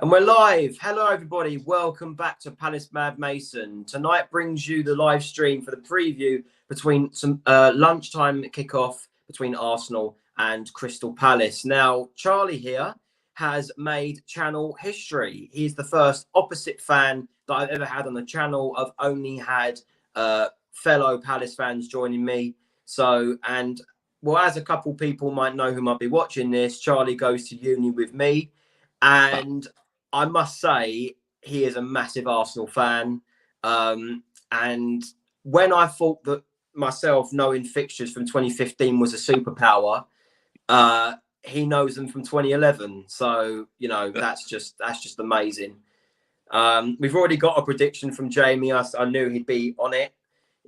And we're live. Hello, everybody. Welcome back to Palace Mad Mason. Tonight brings you the live stream for the preview between some lunchtime kickoff between Arsenal and Crystal Palace. Now, Charlie here has made channel history. He's the first opposite fan that I've ever had on the channel. I've only had fellow Palace fans joining me. Well, as a couple people might know who might be watching this, Charlie goes to uni with me. And I must say, he is a massive Arsenal fan. And when I thought that myself knowing fixtures from 2015 was a superpower, he knows them from 2011. So, you know, that's just amazing. We've already got a prediction from Jamie. I knew he'd be on it.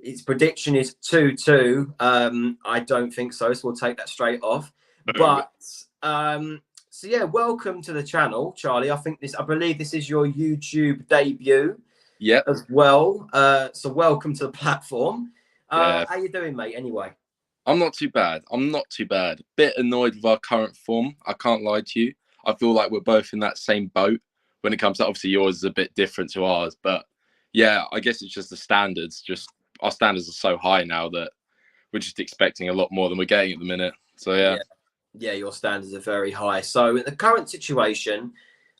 His prediction is 2-2. I don't think so. So we'll take that straight off. But so yeah, welcome to the channel, Charlie. I believe this is your YouTube debut. Yep. As well. So welcome to the platform. How you doing, mate? Anyway. I'm not too bad. Bit annoyed with our current form. I can't lie to you. I feel like we're both in that same boat when it comes to, obviously yours is a bit different to ours, but yeah, I guess it's just the standards. Just our standards are so high now that we're just expecting a lot more than we're getting at the minute. So yeah, your standards are very high. So in the current situation,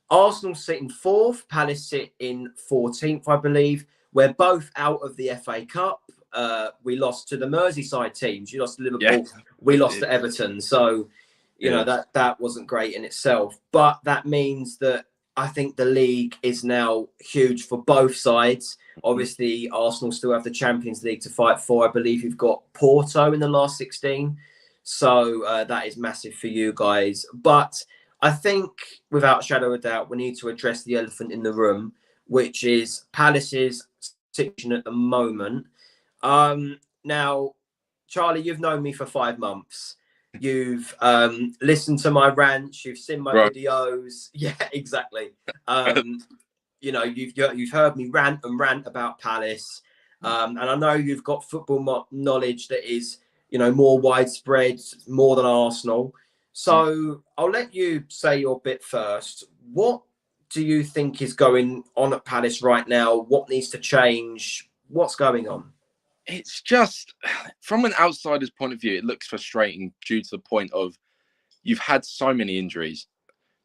Arsenal sit in 4th, Palace sit in 14th, I believe. We're both out of the FA Cup. We lost to the Merseyside teams. You lost to Liverpool. Yeah. We lost to Everton. So, you know, that wasn't great in itself. But that means that I think the league is now huge for both sides. Obviously, Arsenal still have the Champions League to fight for. I believe you've got Porto in the last 16. So that is massive for you guys. But I think, without a shadow of a doubt, we need to address the elephant in the room, which is Palace's situation at the moment. Now, Charlie, you've known me for 5 months. You've listened to my rants. You've seen my videos. Yeah, exactly. You know, you've heard me rant about Palace. And I know you've got football knowledge that is, you know, more widespread, more than Arsenal. So I'll let you say your bit first. What do you think is going on at Palace right now? What needs to change? What's going on? It's just, from an outsider's point of view, it looks frustrating due to the point of you've had so many injuries.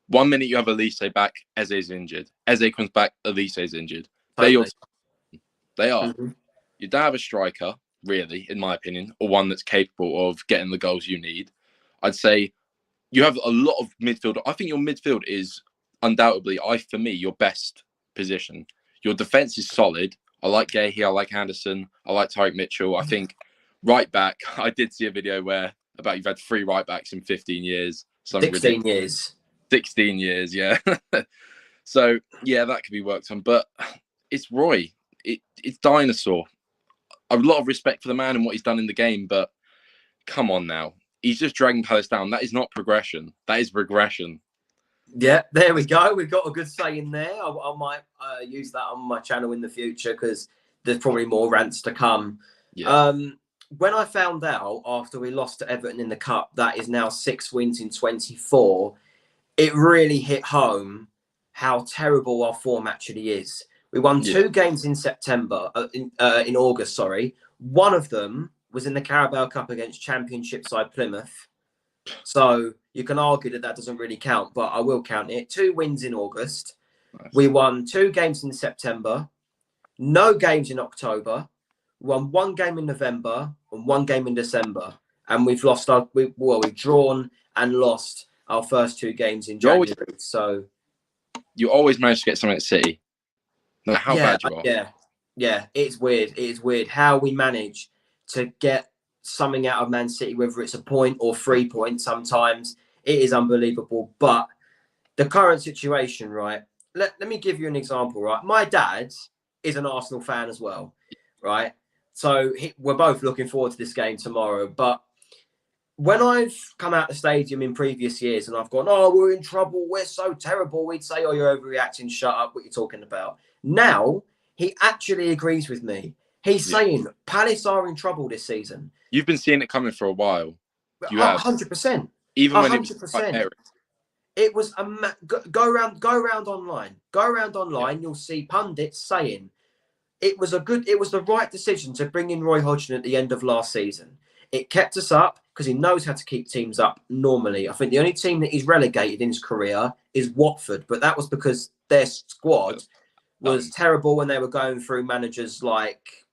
1 minute you have Elise back, Eze's injured. Eze comes back, Elise is injured. Totally. They are. Mm-hmm. You don't have a striker, really, in my opinion, or one that's capable of getting the goals you need. I'd say you have a lot of midfield. I think your midfield is undoubtedly, for me, your best position. Your defense is solid. I like Gahey, I like Anderson, I like Tyreek Mitchell. I think right back, I did see a video where about you've had 3 right backs in 15 years. 16 years. 16 years, yeah. So, yeah, that could be worked on. But it's Roy. It's dinosaur. I have a lot of respect for the man and what he's done in the game, but come on now. He's just dragging Palace down. That is not progression. That is regression. Yeah, there we go. We've got a good saying there. I might use that on my channel in the future because there's probably more rants to come. Yeah. When I found out after we lost to Everton in the Cup, that is now 6 wins in 24, it really hit home how terrible our form actually is. We won 2 games in in August, sorry. One of them was in the Carabao Cup against Championship side Plymouth. So you can argue that doesn't really count, but I will count it. 2 wins in August. Nice. We won 2 games in September, no games in October. We won 1 game in November and 1 game in December. And we've drawn and lost our first 2 games in January. So you always manage to get something at City. No matter how bad you are. Yeah, it's weird. It is weird how we manage to get something out of Man City, whether it's a point or 3 points sometimes. It is unbelievable. But the current situation, right? Let me give you an example, right? My dad is an Arsenal fan as well, right? So we're both looking forward to this game tomorrow. But when I've come out the stadium in previous years and I've gone, oh, we're in trouble, we're so terrible, we'd say, oh, you're overreacting, shut up, what you're talking about. Now, he actually agrees with me. He's saying Palace are in trouble this season. You've been seeing it coming for a while. You have 100%. Even when 100%. It was go around online. You'll see pundits saying it was the right decision to bring in Roy Hodgson at the end of last season. It kept us up because he knows how to keep teams up normally. I think the only team that he's relegated in his career is Watford, but that was because their squad was terrible when they were going through managers like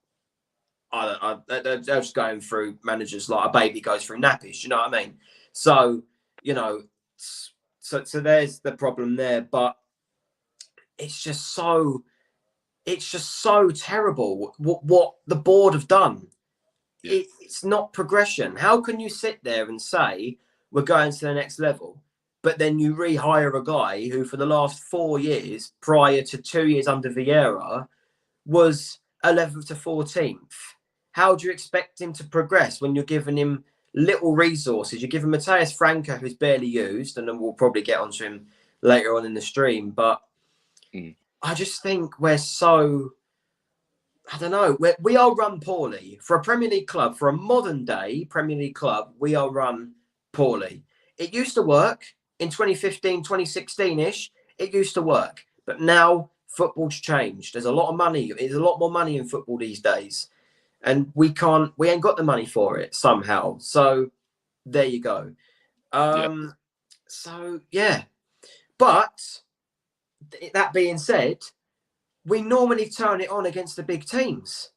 they're just going through managers like a baby goes through nappies. You know what I mean? So, so there's the problem there. But it's just so terrible what the board have done. Yeah. It's not progression. How can you sit there and say we're going to the next level, but then you rehire a guy who for the last 4 years, prior to 2 years under Vieira, was 11th to 14th? How do you expect him to progress when you're giving him little resources? You give him Matthias Franca, who's barely used, and then we'll probably get onto him later on in the stream. But I just think we're so, I don't know, we are run poorly. For a Premier League club, for a modern day Premier League club, we are run poorly. It used to work in 2015, 2016-ish. It used to work. But now football's changed. There's a lot of money. There's a lot more money in football these days. And we ain't got the money for it somehow. So there you go. So, yeah. But that being said, we normally turn it on against the big teams.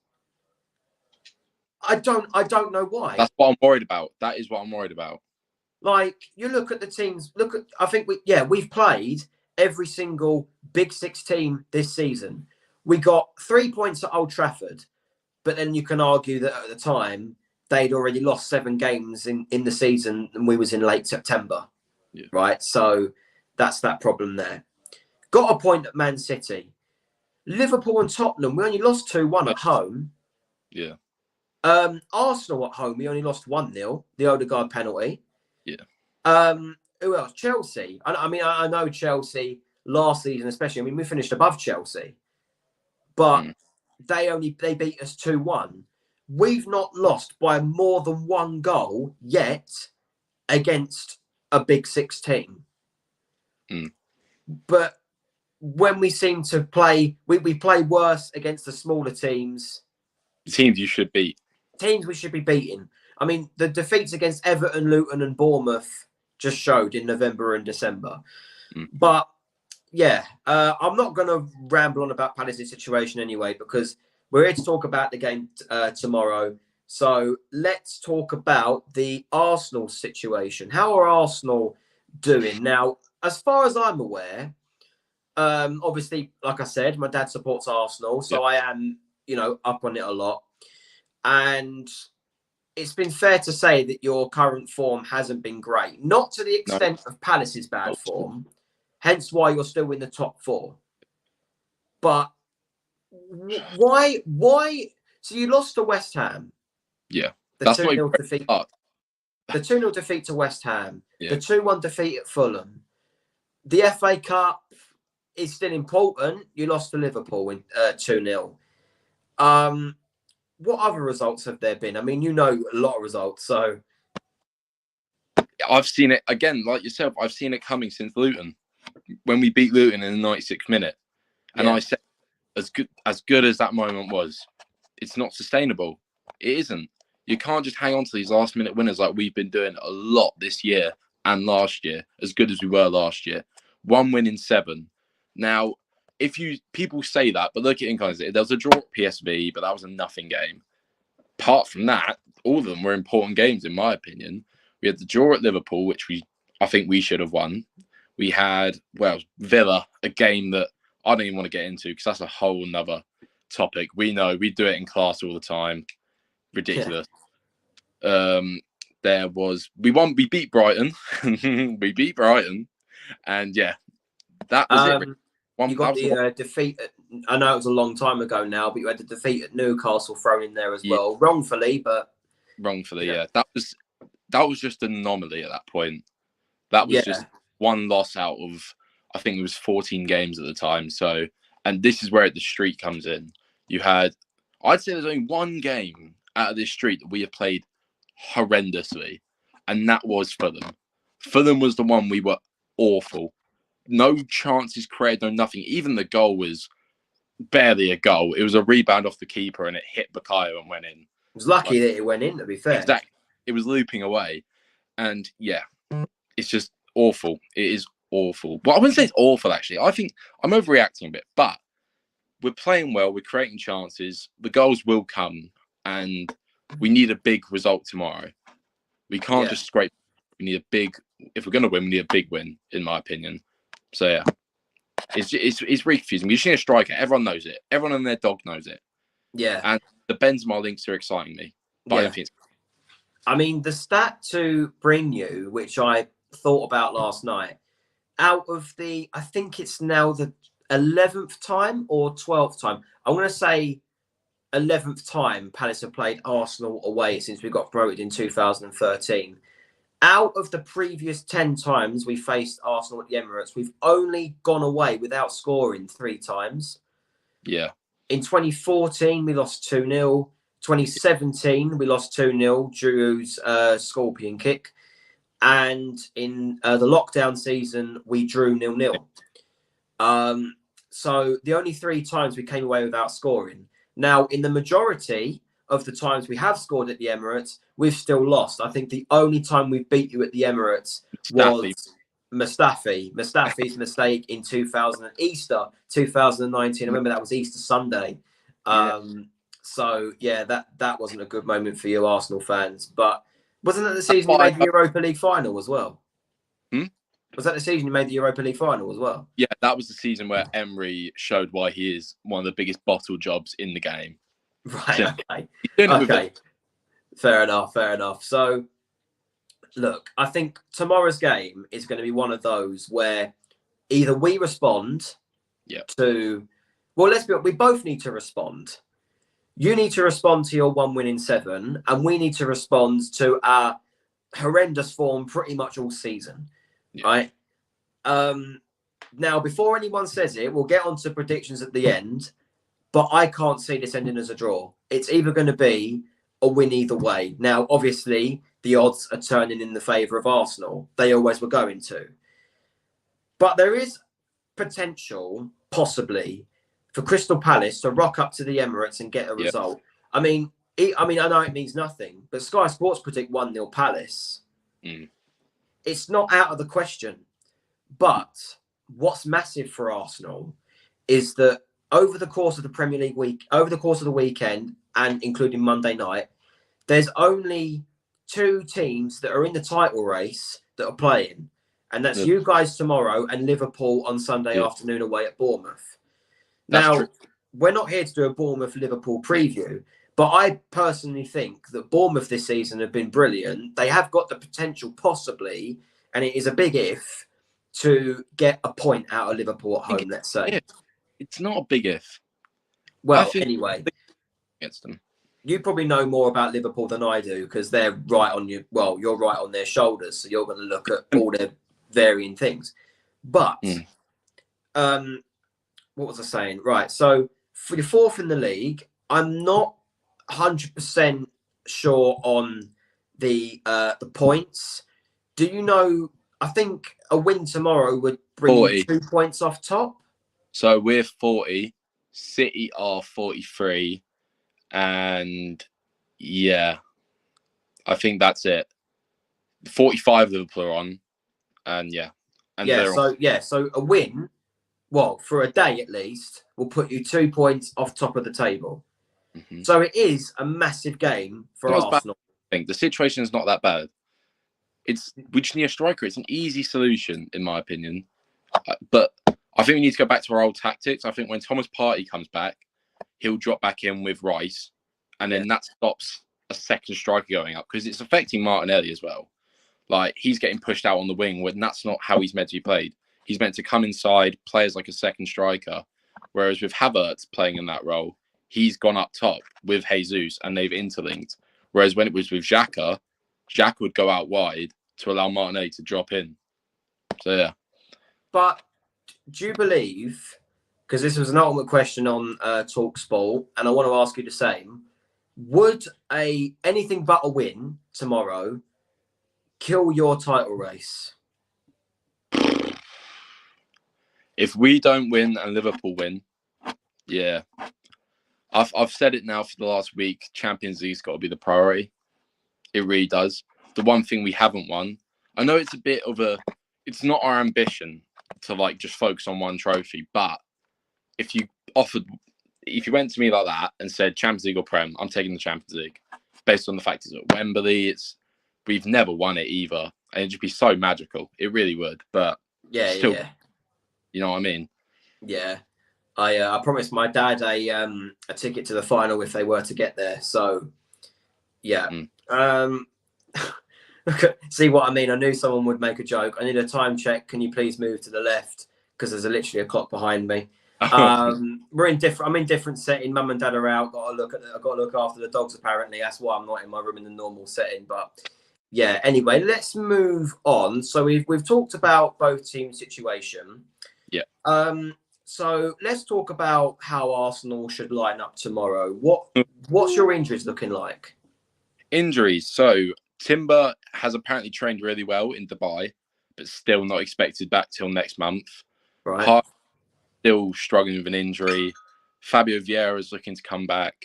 I don't know why. That's what I'm worried about. That is what I'm worried about. Like, you look at the teams. I think we've played every single Big Six team this season. We got 3 points at Old Trafford. But then you can argue that at the time, they'd already lost 7 games in the season and we was in late September, right? So that's that problem there. Got a point at Man City. Liverpool and Tottenham, we only lost 2-1 at home. Yeah. Arsenal at home, we only lost 1-0, the Odegaard penalty. Yeah. Who else? Chelsea. I know Chelsea last season especially. I mean, we finished above Chelsea. But... They beat us 2-1. We've not lost by more than 1 goal yet against a Big Six team. But when we seem to play, we play worse against the smaller teams. Teams you should beat. Teams we should be beating. I mean, the defeats against Everton, Luton and Bournemouth just showed in November and December. But yeah, I'm not going to ramble on about Palace's situation anyway, because we're here to talk about the game tomorrow. So let's talk about the Arsenal situation. How are Arsenal doing? Now, as far as I'm aware, obviously, like I said, my dad supports Arsenal, so I am, up on it a lot. And it's been fair to say that your current form hasn't been great. Not to the extent of Palace's bad form. Hence why you're still in the top 4. But why? So you lost to West Ham. Yeah. The 2-0 defeat. The 2-0 defeat to West Ham. Yeah. The 2-1 defeat at Fulham. The FA Cup is still important. You lost to Liverpool in 2-0. What other results have there been? I mean, a lot of results, so... I've seen it, again, like yourself, I've seen it coming since Luton. When we beat Luton in the 96th minute. And I said, as good as that moment was, it's not sustainable. It isn't. You can't just hang on to these last-minute winners like we've been doing a lot this year and last year, as good as we were last year. 1 win in 7. Now, people say that, but look at Incognito. There was a draw at PSV, but that was a nothing game. Apart from that, all of them were important games, in my opinion. We had the draw at Liverpool, which I think we should have won. We had, Villa, a game that I don't even want to get into because that's a whole nother topic. We know we do it in class all the time. Ridiculous. Yeah. We beat Brighton. We beat Brighton. And that was it. You got the defeat. I know it was a long time ago now, but you had the defeat at Newcastle thrown in there as well. Wrongfully, but... Wrongfully, yeah. That was just an anomaly at that point. That was just one loss out of, I think it was 14 games at the time. So, and this is where the streak comes in. I'd say there's only 1 game out of this streak that we have played horrendously, and that was Fulham. Fulham was the one we were awful. No chances created, no nothing. Even the goal was barely a goal. It was a rebound off the keeper and it hit Bukayo and went in. It was lucky that it went in, to be fair. Exactly. It was looping away. And yeah, it's just awful. It is awful. Well, I wouldn't say it's awful, actually. I think I'm overreacting a bit, but we're playing well. We're creating chances. The goals will come, and we need a big result tomorrow. We can't just scrape. We need a big. If we're going to win, we need a big win, in my opinion. So yeah, it's really confusing. We just need a striker. Everyone knows it. Everyone and their dog knows it. Yeah. And the Benzema links are exciting me. But I don't think it's... I mean, the stat to bring you, which I thought about last night, out of the, I think it's now the 11th time or 12th time. I'm going to say 11th time Palace have played Arsenal away since we got promoted in 2013. Out of the previous 10 times we faced Arsenal at the Emirates, we've only gone away without scoring 3 times. Yeah. In 2014, we lost 2-0. 2017, we lost 2-0, Drew's scorpion kick. And in the lockdown season, we drew 0-0. So the only 3 times we came away without scoring. Now, in the majority of the times we have scored at the Emirates, we've still lost. I think the only time we beat you at the Emirates was Mustafi's mistake in Easter 2019. I remember that was Easter Sunday. So yeah, that wasn't a good moment for you Arsenal fans. But wasn't that the season you made the Europa League final as well? Was that the season you made the Europa League final as well? Yeah, that was the season where Emery showed why he is one of the biggest bottle jobs in the game. Right. Okay. Okay. Fair enough. So, look, I think tomorrow's game is going to be one of those where either we respond to, well, we both need to respond. You need to respond to your 1 win in 7, and we need to respond to our horrendous form pretty much all season, right? Now, before anyone says it, we'll get on to predictions at the end, but I can't see this ending as a draw. It's either going to be a win either way. Now, obviously, the odds are turning in the favour of Arsenal. They always were going to. But there is potential, possibly, for Crystal Palace to rock up to the Emirates and get a result. I mean, I know it means nothing, but Sky Sports predict 1-0 Palace. It's not out of the question. But what's massive for Arsenal is that over the course of the Premier League week, over the course of the weekend, and including Monday night, there's only 2 teams that are in the title race that are playing. And that's you guys tomorrow and Liverpool on Sunday afternoon away at Bournemouth. Now, we're not here to do a Bournemouth-Liverpool preview, but I personally think that Bournemouth this season have been brilliant. They have got the potential possibly, and it is a big if, to get a point out of Liverpool at home, let's say. It's not a big if. Well, anyway, against them. You probably know more about Liverpool than I do because they're right on you. Well, you're right on their shoulders, so you're going to look at all their varying things. But what was I saying? Right. So for your 4th in the league, I'm not 100% sure on the points. Do you know? I think a win tomorrow would bring you 2 points off top. So we're 40. City are 43. And yeah, I think that's it. 45 Liverpool are on. And so a win, well, for a day at least, will put you 2 points off top of the table. So it is a massive game for Arsenal. I think the situation is not that bad. We just need a striker. It's an easy solution, in my opinion. But I think we need to go back to our old tactics. I think when Thomas Partey comes back, he'll drop back in with Rice, and then that stops a second striker going up because it's affecting Martinelli as well. Like, he's getting pushed out on the wing when that's not how he's meant to be played. He's meant to come inside, play as like a second striker. Whereas with Havertz playing in that role, he's gone up top with Jesus and they've interlinked. Whereas when it was with Xhaka would go out wide to allow Martinelli to drop in. So, yeah. But do you believe, because this was an ultimate question on TalkSport, and I want to ask you the same, would anything but a win tomorrow kill your title race? If we don't win and Liverpool win, yeah. I've said it now for the last week. Champions League's got to be the priority. It really does. The one thing we haven't won. I know it's a bit of a. It's not our ambition to like just focus on one trophy. But if you went to me like that and said Champions League or Prem, I'm taking the Champions League, based on the fact it's at Wembley. We've never won it either, and it'd just be so magical. It really would. But still, you know what I mean? Yeah. I promised my dad a ticket to the final if they were to get there. So, yeah. See what I mean? I knew someone would make a joke. I need a time check. Can you please move to the left? Because there's literally a clock behind me. I'm in different setting. Mum and Dad are out. I've got to look after the dogs. Apparently, that's why I'm not in my room in the normal setting. But yeah. Anyway, let's move on. So we've talked about both teams' situation. Yeah. So let's talk about how Arsenal should line up tomorrow. What's your injuries looking like? Injuries. So Timber has apparently trained really well in Dubai, but still not expected back till next month. Right. Hart still struggling with an injury. Fabio Vieira is looking to come back.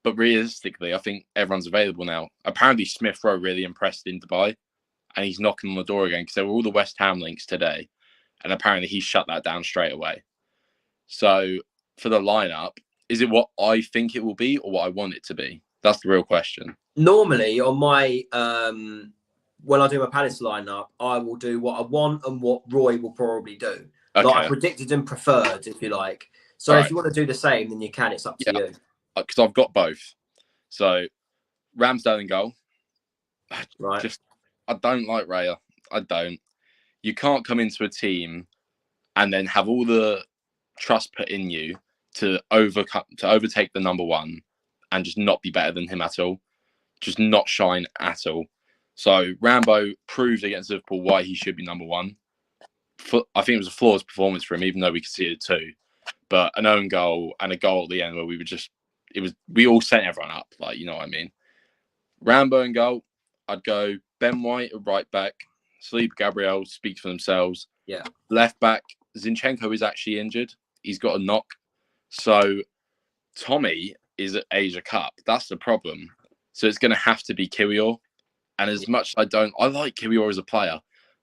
But realistically, I think everyone's available now. Apparently Smith Rowe really impressed in Dubai, and he's knocking on the door again because there were all the West Ham links today. And apparently he shut that down straight away. So for the lineup, is it what I think it will be or what I want it to be? That's the real question. Normally on my when I do my Palace lineup, I will do what I want and what Roy will probably do. Okay. Like I predicted and preferred, if you like. So if you want to do the same, then you can. It's up to you. Because I've got both. So Ramsdale in goal. Right. I don't like Raya. I don't. You can't come into a team and then have all the trust put in you to overtake the number one and just not be better than him at all. Just not shine at all. So Rambo proved against Liverpool why he should be number one. I think it was a flawless performance for him, even though we conceded two. But an own goal and a goal at the end where we all sent everyone up. Like, you know what I mean? Rambo in goal, I'd go Ben White at right back. Saliba, Gabriel speak for themselves. Yeah. Left back, Zinchenko is actually injured. He's got a knock. So Tommy is at Asia Cup. That's the problem. So it's going to have to be Kiwior. And as much as I like Kiwior as a player,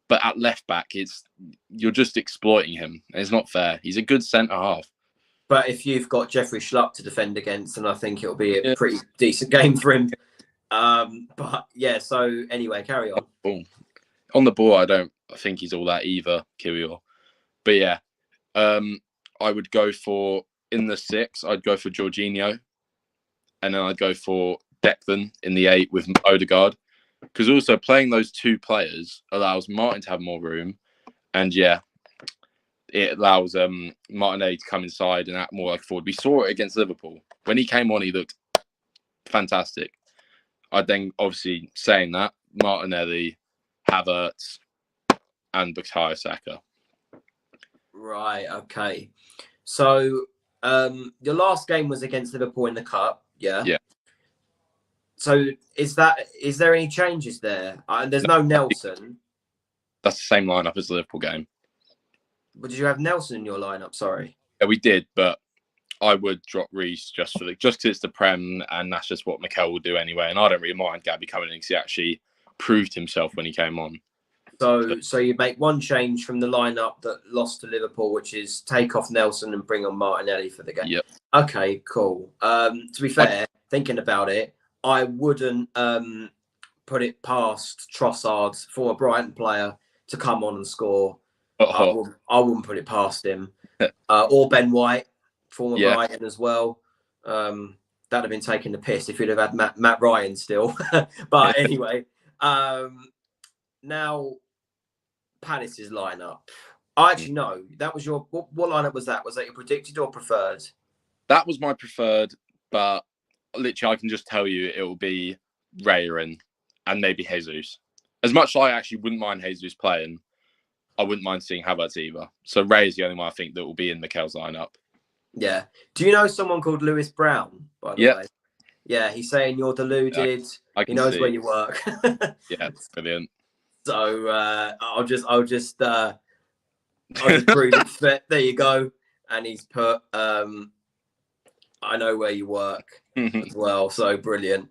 but at left back, you're just exploiting him. And it's not fair. He's a good centre half. But if you've got Jeffrey Schlupp to defend against, then I think it'll be a pretty decent game for him. But yeah, so anyway, carry on. Boom. On the ball, I don't think he's all that either, Kiwior. But yeah, I would go for, in the 6, I'd go for Jorginho. And then I'd go for Declan in the 8 with Odegaard. Because also playing those two players allows Martin to have more room. And yeah, it allows Martinelli to come inside and act more like a forward. We saw it against Liverpool. When he came on, he looked fantastic. I then, obviously, saying that, Martinelli, Havertz, and Bukayo Saka. Right, okay. So, your last game was against Liverpool in the Cup, yeah? Yeah. So, is there any changes there? There's no Nelson. That's the same lineup as the Liverpool game. But did you have Nelson in your lineup? Sorry. Yeah, we did, but I would drop Reece just because it's the Prem, and that's just what Mikel will do anyway. And I don't really mind Gabby coming in because he actually proved himself when he came on. So you make one change from the lineup that lost to Liverpool, which is take off Nelson and bring on Martinelli for the game. Yep. Okay, cool. To be fair, thinking about it, I wouldn't put it past Trossard, former Brighton player, to come on and score. I wouldn't put it past him. Or Ben White, former Brighton as well. That'd have been taking the piss if you'd have had Matt Ryan still. But anyway, now Palace's lineup. I actually know that was your what lineup was that? Was that your predicted or preferred? That was my preferred, but literally I can just tell you it will be Raya and maybe Jesus. As much as I actually wouldn't mind Jesus playing, I wouldn't mind seeing Havertz either. So Ray is the only one I think that will be in Mikel's lineup. Yeah. Do you know someone called Lewis Brown, by the way? Yeah, he's saying you're deluded. Yeah, he knows where you work. Yeah, brilliant. So I'll just I'll just prove it fit. There you go. And he's put, I know where you work as well. So brilliant.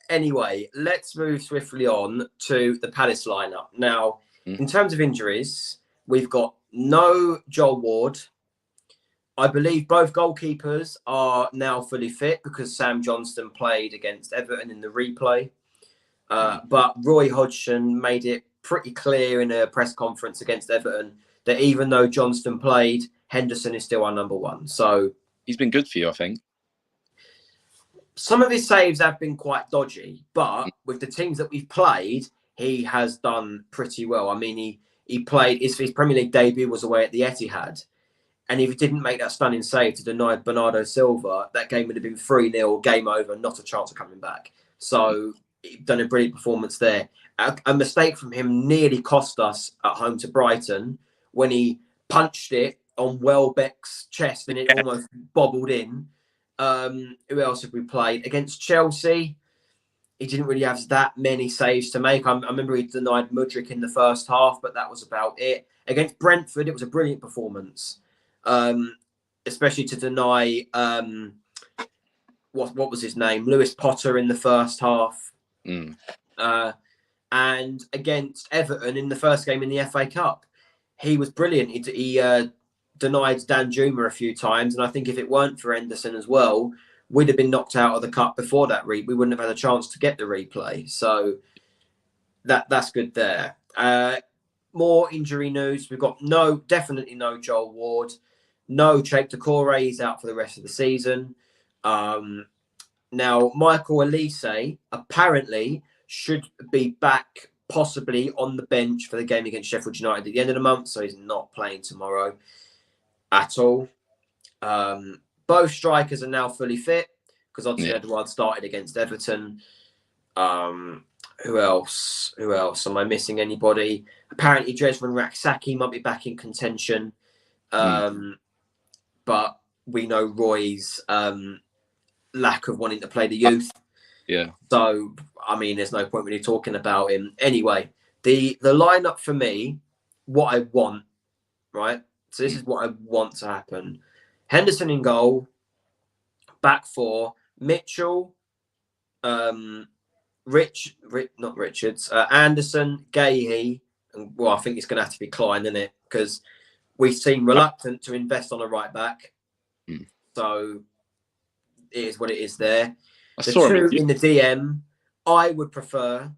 Anyway, let's move swiftly on to the Palace lineup. Now, in terms of injuries, we've got no Joel Ward. I believe both goalkeepers are now fully fit because Sam Johnston played against Everton in the replay. But Roy Hodgson made it pretty clear in a press conference against Everton that even though Johnston played, Henderson is still our number one. So he's been good for you, I think. Some of his saves have been quite dodgy, but with the teams that we've played, he has done pretty well. I mean, he played his Premier League debut was away at the Etihad. And if he didn't make that stunning save to deny Bernardo Silva, that game would have been 3-0, game over, not a chance of coming back. So he's done a brilliant performance there. A mistake from him nearly cost us at home to Brighton when he punched it on Welbeck's chest and it almost bobbled in. Who else have we played? Against Chelsea, he didn't really have that many saves to make. I remember he denied Mudryk in the first half, but that was about it. Against Brentford, it was a brilliant performance, especially to deny what was his name, Lewis Potter in the first half. And against Everton in the first game in the FA Cup, he was brilliant. He denied Dan Juma a few times, and I think if it weren't for Henderson as well, we'd have been knocked out of the cup before that. We wouldn't have had a chance to get the replay. So that's good there. More injury news. We've got definitely no Joel Ward, no Cheikh Doucouré. He's out for the rest of the season. Now Michael Elise apparently should be back, possibly on the bench for the game against Sheffield United at the end of the month, so he's not playing tomorrow at all. Both strikers are now fully fit because obviously Edouard started against Everton. Who else? Am I missing anybody? Apparently Jeswan Raksaki might be back in contention. But we know Roy's lack of wanting to play the youth. Yeah. So, I mean, there's no point really talking about him. Anyway, the lineup for me, what I want, right? So this is what I want to happen. Henderson in goal, back four, Mitchell, not Richards, Anderson, Gahey, and well, I think it's going to have to be Klein, isn't it? Because we seem reluctant to invest on a right back. So it is what it is there. The two in the DM, I would prefer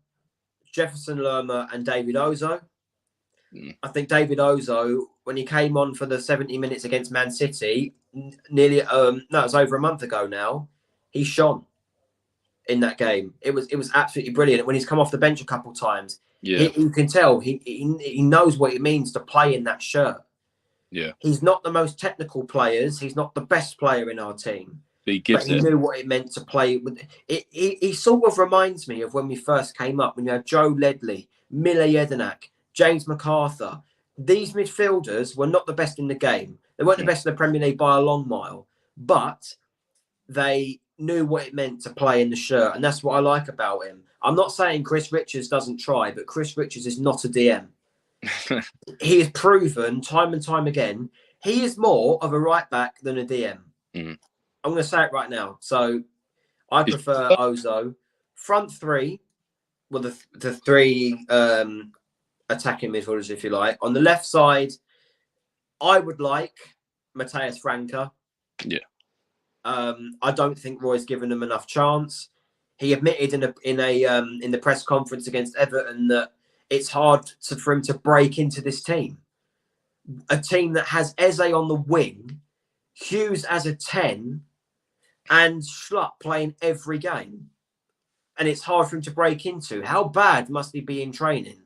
Jefferson Lerma and David Ozo. I think David Ozo, when he came on for the 70 minutes against Man City, it was over a month ago now, he shone in that game. It was absolutely brilliant. When he's come off the bench a couple of times, you can tell he knows what it means to play in that shirt. Yeah, he's not the most technical players. He's not the best player in our team. But he knew what it meant to play with it. He sort of reminds me of when we first came up, when you had Joe Ledley, Mile Jedinak, James MacArthur. These midfielders were not the best in the game. They weren't the best in the Premier League by a long mile, but they knew what it meant to play in the shirt. And that's what I like about him. I'm not saying Chris Richards doesn't try, but Chris Richards is not a DM. He has proven time and time again, he is more of a right back than a DM. I'm going to say it right now. So I prefer Ozo. Front three, well, the three attacking midfielders, if you like. On the left side, I would like Matthias Franca. Yeah. I don't think Roy's given him enough chance. He admitted in the press conference against Everton that it's hard for him to break into this team. A team that has Eze on the wing, Hughes as a 10, and Schlupp playing every game. And it's hard for him to break into. How bad must he be in training?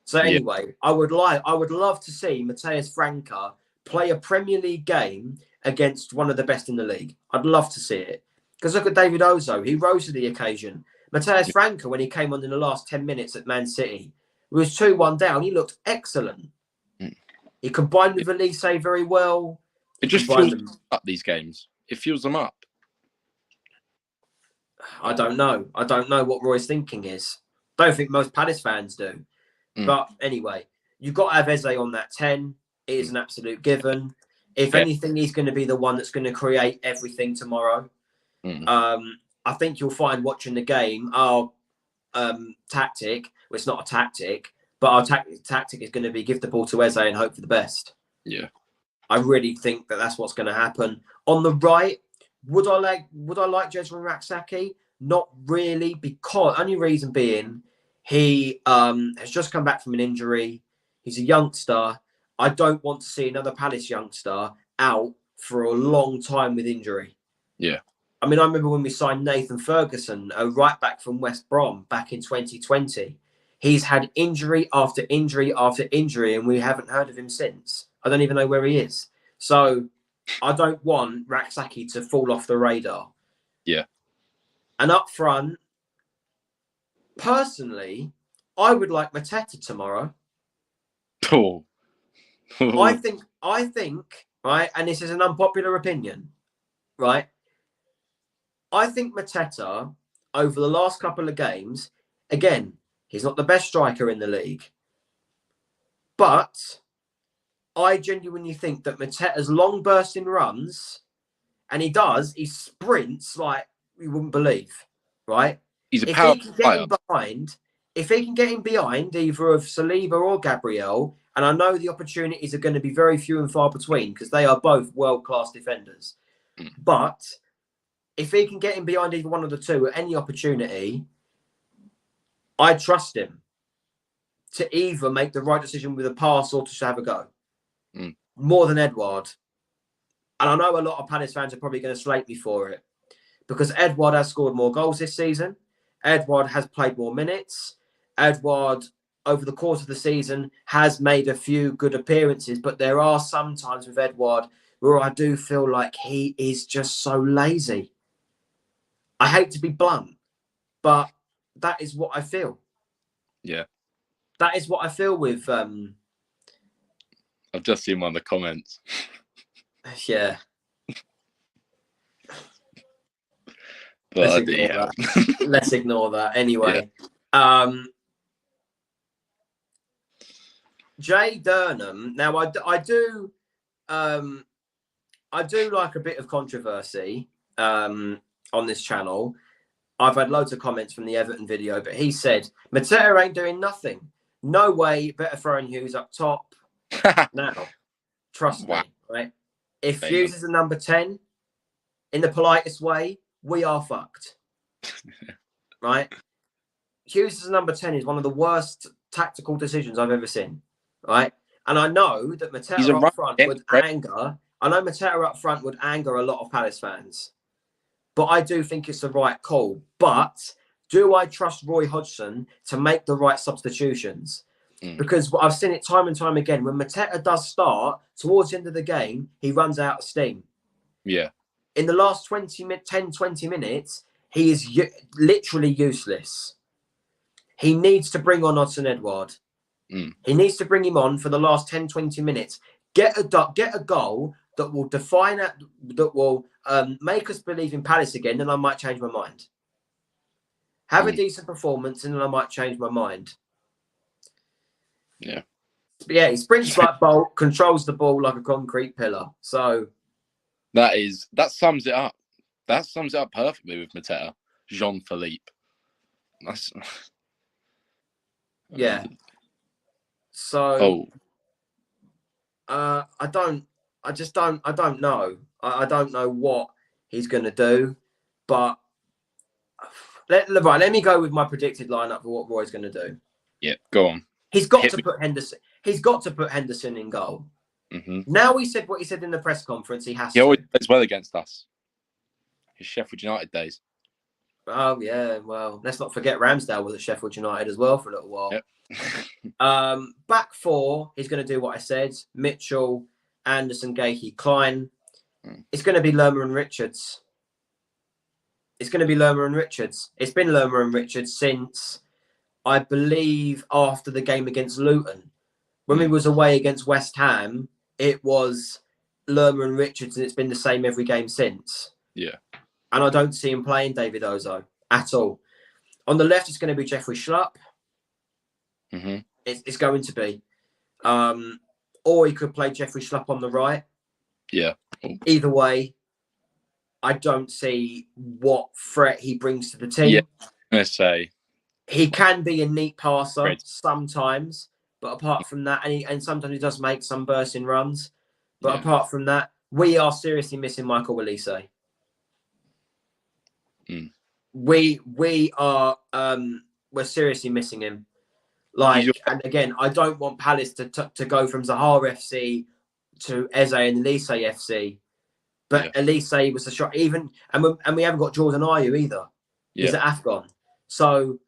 So anyway, I would love to see Matthias Franca play a Premier League game against one of the best in the league. I'd love to see it. Because look at David Ozo. He rose to the occasion. Matthias Franca, when he came on in the last 10 minutes at Man City, it was 2-1 down. He looked excellent. He combined with Elise very well. It just fuels up these games. It fuels them up. I don't know. I don't know what Roy's thinking is. Don't think most Palace fans do. But anyway, You've got to have Eze on that 10. It is an absolute given. If anything, he's going to be the one that's going to create everything tomorrow. I think you'll find watching the game, our tactic, well, it's not a tactic, but our tactic is going to be give the ball to Eze and hope for the best. Yeah. I really think that that's what's going to happen. On the right, would I like Jezreel Raksaki? Not really, because only reason being he has just come back from an injury. He's a youngster. I don't want to see another Palace youngster out for a long time with injury. Yeah. I mean, I remember when we signed Nathan Ferguson, a right back from West Brom back in 2020. He's had injury after injury after injury, and we haven't heard of him since. I don't even know where he is. So I don't want Raksaki to fall off the radar. Yeah. And up front, personally, I would like Mateta tomorrow. Oh. I think, right, and this is an unpopular opinion, right? I think Mateta, over the last couple of games, again, he's not the best striker in the league. But I genuinely think that Mateta's long bursting runs, and he sprints like you wouldn't believe, right? He's a If power he can get him behind, either of Saliba or Gabriel, and I know the opportunities are going to be very few and far between because they are both world-class defenders. But if he can get him behind either one of the two at any opportunity, I trust him to either make the right decision with a pass or to have a go. More than Edouard. And I know a lot of Palace fans are probably going to slate me for it because Edouard has scored more goals this season. Edouard has played more minutes. Edouard, over the course of the season, has made a few good appearances, but there are some times with Edouard where I do feel like he is just so lazy. I hate to be blunt, but that is what I feel. Yeah. That is what I feel with... I've just seen one of the comments. Yeah. But Let's ignore that. Anyway. Yeah. Jay Durnham. Now, I do like a bit of controversy on this channel. I've had loads of comments from the Everton video, but he said, Mateta ain't doing nothing. No way, better throwing Hughes up top. Now, trust me, right? If Hughes is the number 10, in the politest way, we are fucked. Right? Hughes as number 10 is one of the worst tactical decisions I've ever seen. Right? And I know that Mateta up front would anger. I know Mateta up front would anger a lot of Palace fans. But I do think it's the right call. But do I trust Roy Hodgson to make the right substitutions? Because I've seen it time and time again. When Mateta does start, towards the end of the game, he runs out of steam. Yeah. In the last 10, 20 minutes, he is literally useless. He needs to bring on Odsonne Edouard. He needs to bring him on for the last 10, 20 minutes. Get a goal that will define it, that will make us believe in Palace again, then I might change my mind. Have a decent performance, and then I might change my mind. Yeah. But yeah, he sprints like Bolt, controls the ball like a concrete pillar. So that sums it up. That sums it up perfectly with Mateta. Jean-Philippe. That's yeah. So I don't know. I don't know what he's going to do, but let me go with my predicted lineup for what Roy's going to do. Yeah, go on. He's got to put Henderson. He's got to put Henderson in goal. Now he said what he said in the press conference. He has. He always plays well against us. His Sheffield United days. Oh yeah, well, let's not forget Ramsdale was at Sheffield United as well for a little while. Yep. Back four, he's going to do what I said: Mitchell, Anderson, Gahey, Klein. It's going to be Lerma and Richards. It's been Lerma and Richards since, I believe, after the game against Luton. When we was away against West Ham, it was Lerma and Richards, and it's been the same every game since. Yeah. And I don't see him playing David Ozo at all. On the left, it's going to be Jeffrey Schlupp. It's going to be. Or he could play Jeffrey Schlupp on the right. Yeah. Either way, I don't see what threat he brings to the team. Yeah, I'm going to say. He can be a neat passer Great. sometimes, but apart from that, and sometimes he does make some bursting runs. But Yeah. apart from that, we are seriously missing Michael Elise. We are we're seriously missing him. Like, and again, I don't want Palace to go from Zahar FC to Eze and Elise FC, but Elise was the shot. Even and we haven't got Jordan Ayew either. He's at Afghan, so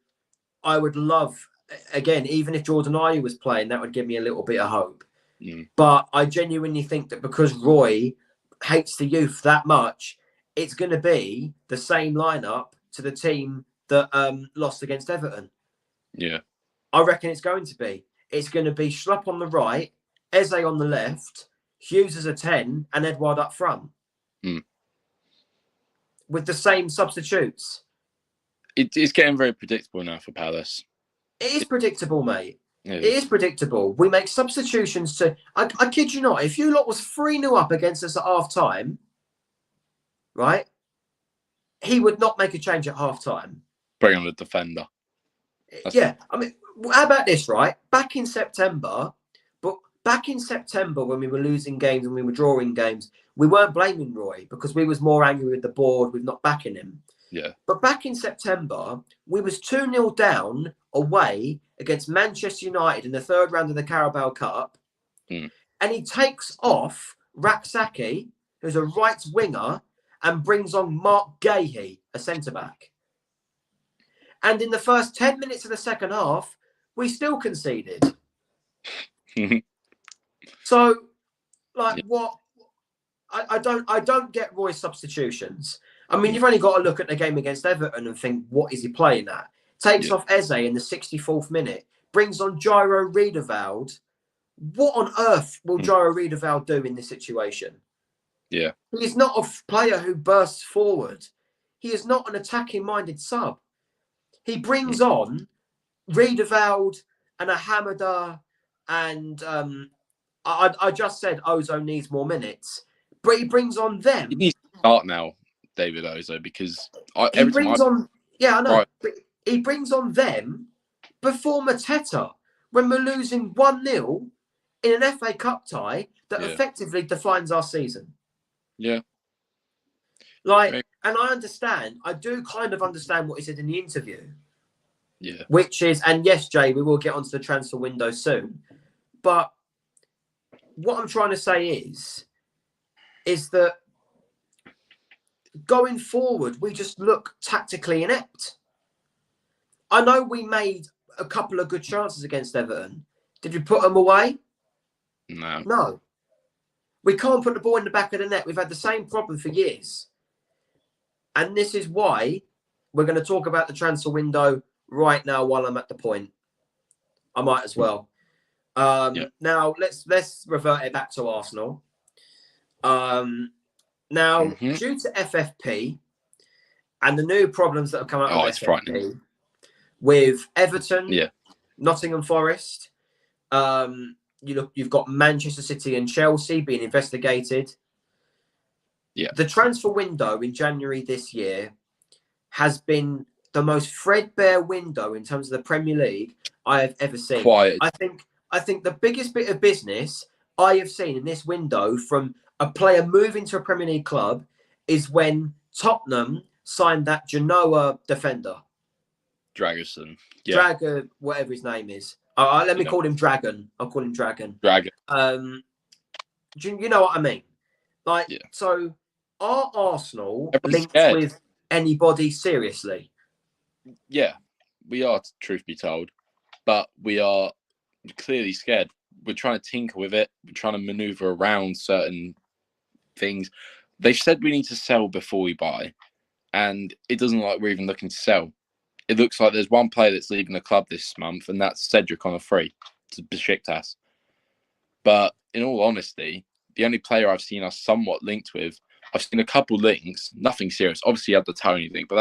I would love, again, even if Jordan Ayew was playing, that would give me a little bit of hope. But I genuinely think that because Roy hates the youth that much, it's going to be the same lineup to the team that lost against Everton. Yeah. I reckon it's going to be. It's going to be Schlupp on the right, Eze on the left, Hughes as a 10, and Edouard up front. With the same substitutes. It's getting very predictable now for Palace. It is predictable, mate. It is predictable. We make substitutions to... I kid you not, if you lot was 3-0 up against us at half-time, right, he would not make a change at half-time. Bring on the defender. I mean, how about this, right? Back in September, when we were losing games and we were drawing games, we weren't blaming Roy because we was more angry with the board with not backing him. Yeah. But back in September, we was 2-0 down away against Manchester United in the third round of the Carabao Cup. And he takes off Raksaki, who's a right winger, and brings on Mark Gahey, a centre-back. And in the first 10 minutes of the second half, we still conceded. So, like, what? I don't get Roy's substitutions. I mean, you've only got to look at the game against Everton and think, what is he playing at? Takes off Eze in the 64th minute, brings on Jairo Riedewald. What on earth will Jairo Riedewald do in this situation? Yeah. He is not a player who bursts forward. He is not an attacking-minded sub. He brings on Riedewald and Ahamada, and I just said Ozo needs more minutes, but he brings on them. He needs to start now, David Ozo, because he brings on them before Mateta when we're losing 1-0 in an FA Cup tie that effectively defines our season. Yeah. Like, and I do kind of understand what he said in the interview. Yeah. Which is, and yes, Jay, we will get onto the transfer window soon. But what I'm trying to say is that going forward, we just look tactically inept. I know we made a couple of good chances against Everton. Did we put them away? No. No. We can't put the ball in the back of the net. We've had the same problem for years. And this is why we're going to talk about the transfer window right now while I'm at the point. I might as well. Now, let's revert it back to Arsenal. Due to FFP and the new problems that have come out of it's FFP frightening. With Everton, Nottingham Forest, you've got Manchester City and Chelsea being investigated. Yeah. The transfer window in January this year has been the most threadbare window in terms of the Premier League I have ever seen. Quiet. I think the biggest bit of business I have seen in this window from a player moving to a Premier League club is when Tottenham signed that Genoa defender. Dragerson. Yeah. Dragon, whatever his name is. Let me call him Dragon. I'll call him Dragon. Dragon. You know what I mean? Like, so are Arsenal linked with anybody seriously? Yeah, we are, truth be told. But we are clearly scared. We're trying to tinker with it. We're trying to maneuver around certain things. They've said we need to sell before we buy. And it doesn't look like we're even looking to sell. It looks like there's one player that's leaving the club this month, and that's Cedric on a free to Besiktas. But in all honesty, the only player I've seen us somewhat linked with, I've seen a couple links, nothing serious. Obviously, you have the Tony thing, but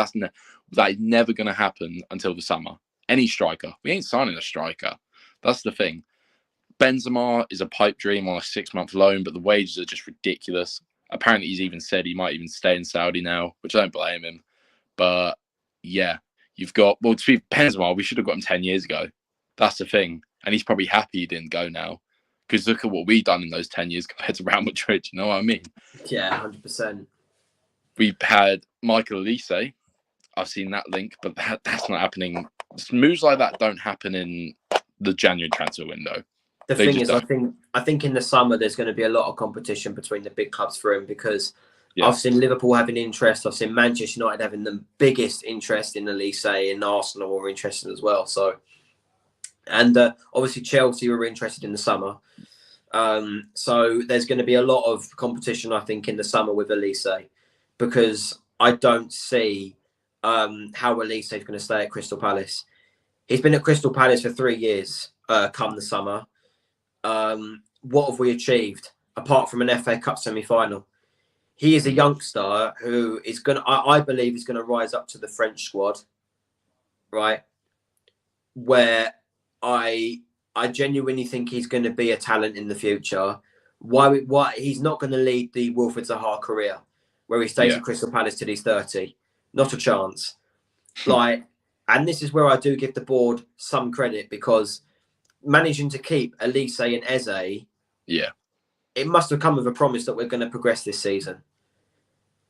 that is never going to happen until the summer. Any striker. We ain't signing a striker. That's the thing. Benzema is a pipe dream on a 6-month loan, but the wages are just ridiculous. Apparently, he's even said he might even stay in Saudi now, which I don't blame him. But yeah, you've got, well, to be Benzema, we should have got him 10 years ago. That's the thing. And he's probably happy he didn't go now. Because look at what we've done in those 10 years compared to Real Madrid. You know what I mean? Yeah, 100%. We've had Michael Elise. I've seen that link, but that's not happening. Moves like that don't happen in the January transfer window. The thing is, I think in the summer there's going to be a lot of competition between the big clubs for him, because I've seen Liverpool having interest. I've seen Manchester United having the biggest interest in Elise, and Arsenal were interested as well. So, and obviously Chelsea were interested in the summer. So there's going to be a lot of competition, I think, in the summer with Elise, because I don't see how Elise is going to stay at Crystal Palace. He's been at Crystal Palace for 3 years. Come the summer. What have we achieved apart from an FA Cup semi-final? He is a youngster who is going to, I believe, is going to rise up to the French squad, right? Where I genuinely think he's going to be a talent in the future. Why he's not going to lead the Wilfred Zaha career, where he stays at Crystal Palace till he's 30. Not a chance. And this is where I do give the board some credit, because managing to keep Elise and Eze, it must have come with a promise that we're going to progress this season.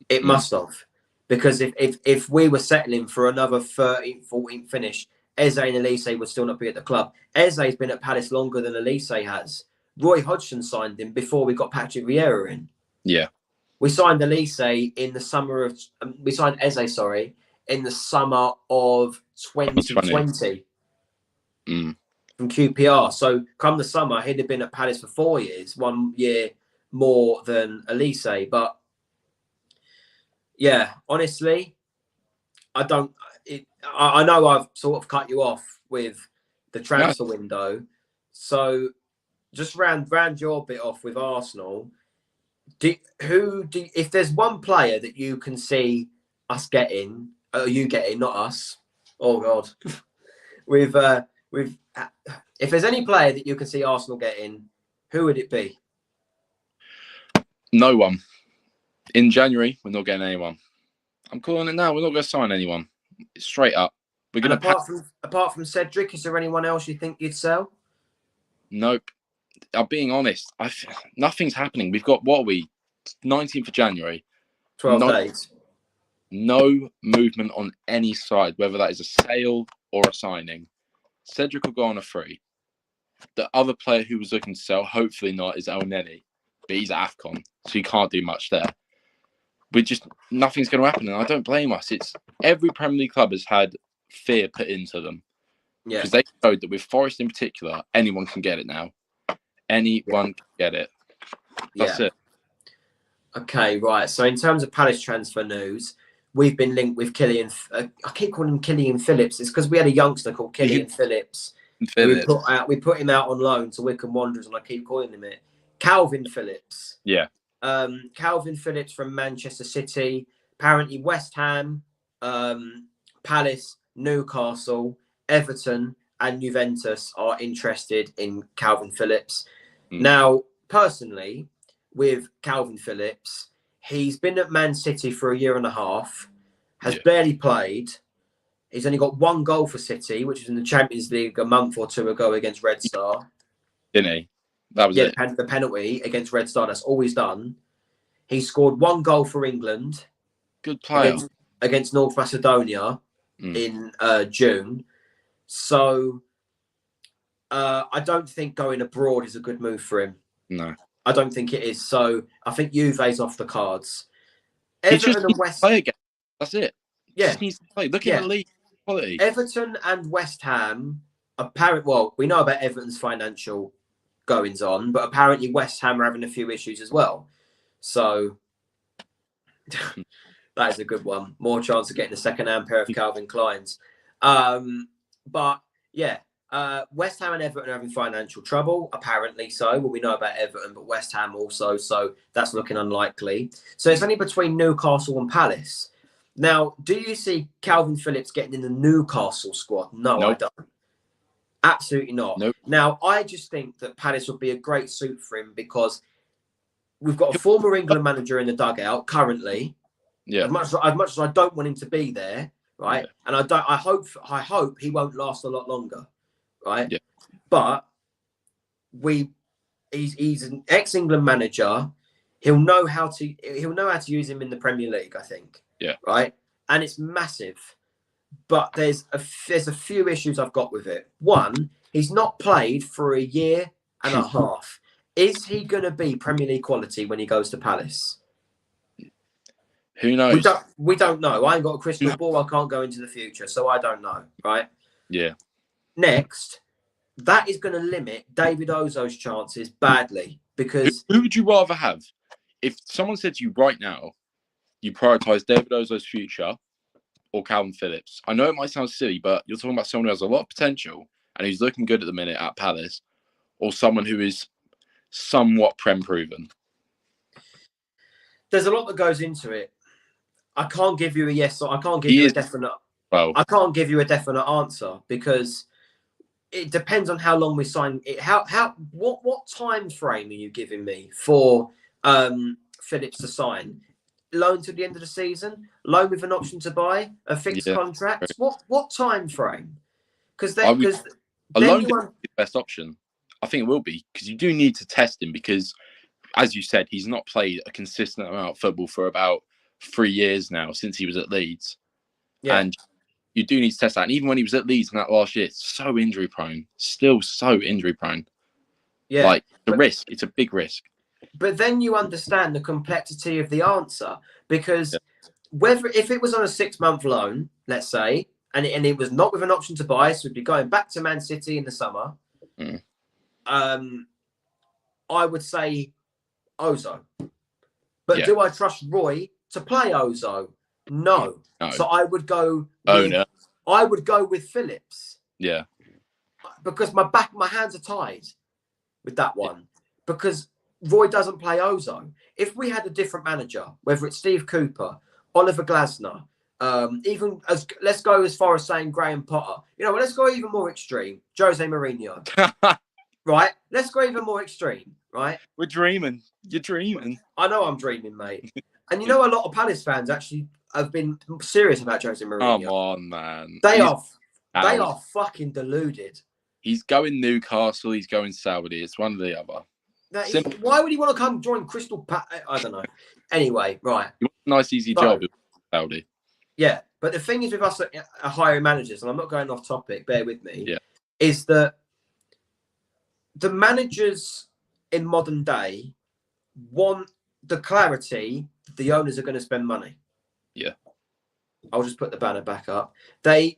It must have, because if we were settling for another 13th, 14th finish, Eze and Elise would still not be at the club. Eze's been at Palace longer than Elise has. Roy Hodgson signed him before we got Patrick Vieira in. Yeah, we signed Elise in the summer of. We signed Eze, sorry, in the summer of 2020. From QPR. So come the summer, he'd have been at Palace for 4 years, 1 year more than Elise. But yeah, honestly, I know I've sort of cut you off with the transfer window. So just round your bit off with Arsenal. If there's one player that you can see us getting, you getting, not us. Oh God. If there's any player that you can see Arsenal getting, who would it be? No one. In January, we're not getting anyone. I'm calling it now. We're not going to sign anyone. Straight up. We're going to. Apart from Cedric, is there anyone else you think you'd sell? Nope. I'm being honest. Nothing's happening. We've got, what are we? 19th of January. 12 days. No movement on any side, whether that is a sale or a signing. Cedric will go on a free. The other player who was looking to sell, hopefully not, is El Neni, but he's at AFCON, so you can't do much there. Nothing's going to happen, and I don't blame us. It's every Premier League club has had fear put into them, because they showed that with Forest in particular, anyone can get it now. Anyone can get it. That's it. Okay, right. So in terms of Palace transfer news, we've been linked with Killian. I keep calling him Killian Phillips. It's because we had a youngster called Killian Phillips. We put him out on loan to Wycombe Wanderers, and I keep calling him it. Calvin Phillips. Yeah. Calvin Phillips from Manchester City. Apparently West Ham, Palace, Newcastle, Everton, and Juventus are interested in Calvin Phillips. Now, personally, with Calvin Phillips, he's been at Man City for a year and a half, has barely played. He's only got 1 goal for City, which was in the Champions League a month or two ago against Red Star. Didn't he? That was it. The penalty against Red Star, that's all he's done. He scored 1 goal for England. Good player. Against North Macedonia in June. So I don't think going abroad is a good move for him. No. I don't think it is. So I think Juve's off the cards. Everton and West Ham. That's it. Yeah. Just needs to play. Look at the league quality. Everton and West Ham, we know about Everton's financial goings on, but apparently West Ham are having a few issues as well. So that is a good one. More chance of getting a second-hand pair of Calvin Kleins. But yeah, West Ham and Everton are having financial trouble, apparently so. Well, we know about Everton, but West Ham also, so that's looking unlikely. So it's only between Newcastle and Palace. Now, do you see Calvin Phillips getting in the Newcastle squad? No, nope. I don't. Absolutely not. Nope. Now, I just think that Palace would be a great suit for him because we've got a former England manager in the dugout currently. Yeah. As much as I don't want him to be there, right? Yeah. And I hope he won't last a lot longer, right? Yeah. But he's an ex-England manager. He'll know how to use him in the Premier League, I think. Yeah. Right. And it's massive. But there's a few issues I've got with it. One, he's not played for a year and a half. Is he going to be Premier League quality when he goes to Palace? Who knows? We don't know. I ain't got a crystal ball. I can't go into the future, so I don't know. Right? Yeah. Next, that is going to limit David Ozo's chances badly because who would you rather have? If someone said to you right now, you prioritise David Ozo's future or Calvin Phillips. I know it might sound silly, but you're talking about someone who has a lot of potential and who's looking good at the minute at Palace, or someone who is somewhat Prem proven. There's a lot that goes into it. I can't give you a yes or I can't give you a definite. Well, I can't give you a definite answer because it depends on how long we sign it. What time frame are you giving me for Phillips to sign? Loan to the end of the season, loan with an option to buy, a fixed contract. What time frame? Because a loan is the best option. I think it will be because you do need to test him because, as you said, he's not played a consistent amount of football for about 3 years now since he was at Leeds, and you do need to test that. And even when he was at Leeds in that last year, it's so injury prone, still so injury prone. Yeah, like risk, it's a big risk. But then you understand the complexity of the answer because if it was on a 6-month loan, let's say, and it was not with an option to buy, so we'd be going back to Man City in the summer, I would say Ozo. But do I trust Roy to play Ozo? No. So I would go. I would go with Phillips. Yeah. Because my hands are tied with that one because Roy doesn't play Ozo. If we had a different manager, whether it's Steve Cooper, Oliver Glasner, let's go as far as saying Graham Potter. Let's go even more extreme. Jose Mourinho. Right? Let's go even more extreme. Right? We're dreaming. You're dreaming. I know I'm dreaming, mate. And a lot of Palace fans actually have been serious about Jose Mourinho. Come on, man. They are fucking deluded. He's going Newcastle. He's going Saudi. It's one or the other. Why would he want to come join Crystal Palace? I don't know. Anyway, right. Nice, easy job with Saudi. Yeah, but the thing is with us hiring managers, and I'm not going off topic, bear with me, is that the managers in modern day want the clarity that the owners are going to spend money. Yeah. I'll just put the banner back up. They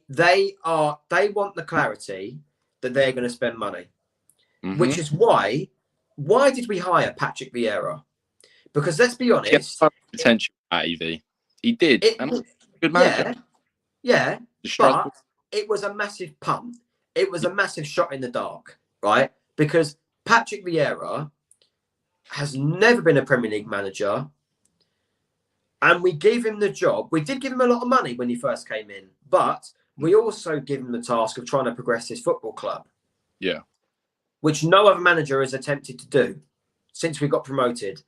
want the clarity that they're going to spend money, which is why did we hire Patrick Vieira? Because let's be honest, potential at EV. He did. Good manager. Yeah. But it was a massive punt. It was a massive shot in the dark, right? Because Patrick Vieira has never been a Premier League manager. And we gave him the job. We did give him a lot of money when he first came in, but we also give him the task of trying to progress his football club. Yeah. Which no other manager has attempted to do since we got promoted.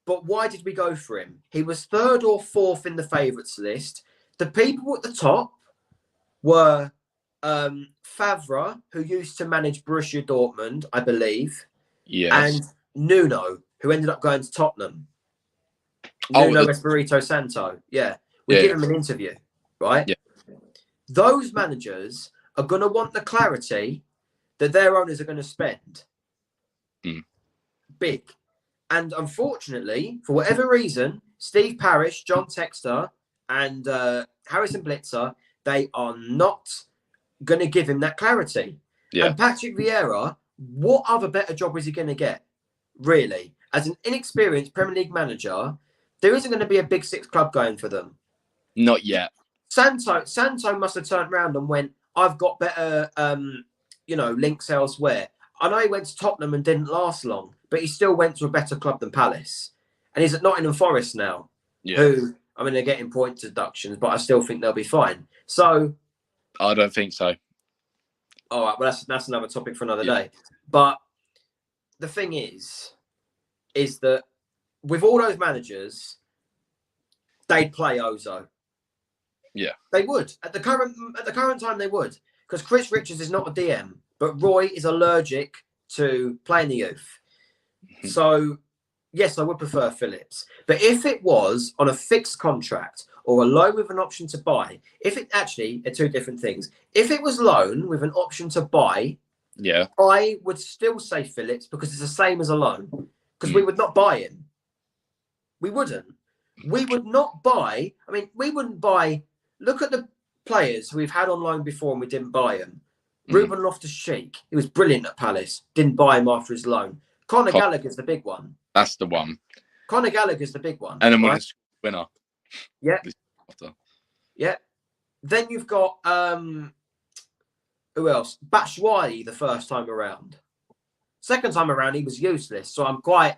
But why did we go for him? He was 3rd or 4th in the favourites list. The people at the top were Favre, who used to manage Borussia Dortmund, I believe. Yes. And Nuno, who ended up going to Tottenham. Nuno Espirito Santo. Yeah. We give him an interview, right? Yeah. Those managers are going to want the clarity that their owners are going to spend big. And unfortunately, for whatever reason, Steve Parish, John Textor, and Harrison Blitzer, they are not going to give him that clarity. Yeah. And Patrick Vieira, what other better job is he going to get? Really? As an inexperienced Premier League manager, there isn't going to be a Big Six club going for them. Not yet. Santo must have turned around and went, I've got better, links elsewhere. I know he went to Tottenham and didn't last long, but he still went to a better club than Palace. And he's at Nottingham Forest now, who, they're getting point deductions, but I still think they'll be fine. So I don't think so. All right, well, that's another topic for another day. But the thing is that with all those managers, they'd play Ozo. Yeah, they would at the current time. They would, because Chris Richards is not a DM, but Roy is allergic to playing the youth. So yes, I would prefer Phillips. But if it was on a fixed contract or a loan with an option to buy, if it actually are two different things. If it was loan with an option to buy, yeah, I would still say Phillips because it's the same as a loan. Because we would not buy him. We wouldn't. We would not buy. I mean, we wouldn't buy. Look at the players who we've had on loan before and we didn't buy him. Ruben Loftus-Cheek, he was brilliant at Palace. Didn't buy him after his loan. Conor Gallagher's the big one. That's the one. Conor Gallagher's the big one. And then we're the winner. Yeah. Yeah. Then you've got who else? Batshuayi the first time around. Second time around, he was useless. So I'm quite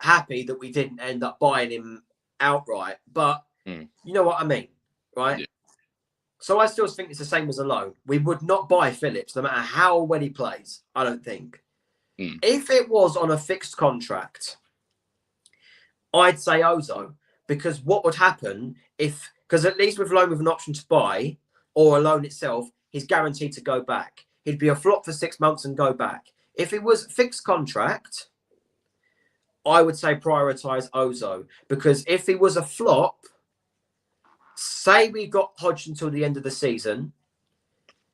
happy that we didn't end up buying him outright. But you know what I mean, right? Yeah. So I still think it's the same as a loan. We would not buy Phillips, no matter how well he plays, I don't think. If it was on a fixed contract, I'd say Ozo. Because what would happen if, because at least with loan with an option to buy or a loan itself, he's guaranteed to go back. He'd be a flop for 6 months and go back. If it was fixed contract, I would say prioritise Ozo. Because if he was a flop, say we got Hodge until the end of the season,